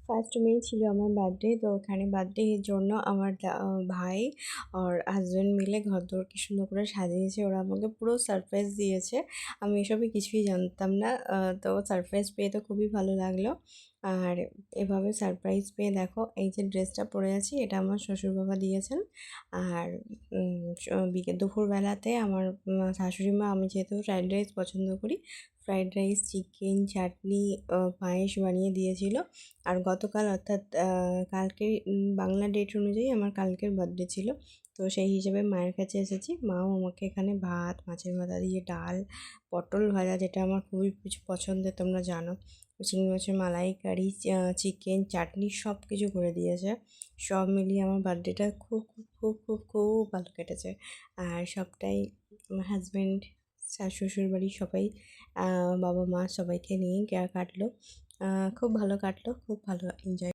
First May ছিল আমার birthday. তো ওখানে বার্থডের জন্য আমার ভাই আর হাজব্যান্ড মিলে ঘরদোর কি সুন্দর করে সাজিয়েছে। ওরা আমাকে পুরো সারপ্রাইজ দিয়েছে। আমি এসবই কিছুই জানতাম না। তো সারপ্রাইজ পেয়ে তো খুবই ভালো লাগলো। আর এভাবে সারপ্রাইজ পেয়ে দেখো এই যে ড্রেসটা পরে আছি, এটা আমার শ্বশুরবাবা দিয়েছেন। আর দুপুরবেলাতে আমার শাশুড়ি মা, আমি যেহেতু ফ্রাইড রাইস পছন্দ করি, ফ্রাইড রাইস, চিকেন, চাটনি, পায়েস বানিয়ে দিয়েছিল। আর গতকাল অর্থাৎ কালকের বাংলা ডেট অনুযায়ী আমার কালকের বার্থডে ছিল। তো সেই হিসেবে মায়ের কাছে এসেছি। মাও আমাকে এখানে ভাত, মাছের মাথা দিয়ে ডাল, পটল ভাজা, যেটা আমার খুবই কিছু পছন্দের তোমরা জানো, চিংড়ি মাছের মালাইকারি, চিকেন, চাটনি সব কিছু করে দিয়েছে। সব মিলিয়ে আমার বার্থডেটা খুব খুব খুব খুব খুব ভালো কেটেছে। আর সবটাই আমার হাজব্যান্ড, শ্বশুরবাড়ির সবাই, বাবা মা সবাইকে নিয়েই কাটলো। খুব ভালো কাটলো, খুব ভালো এনজয়।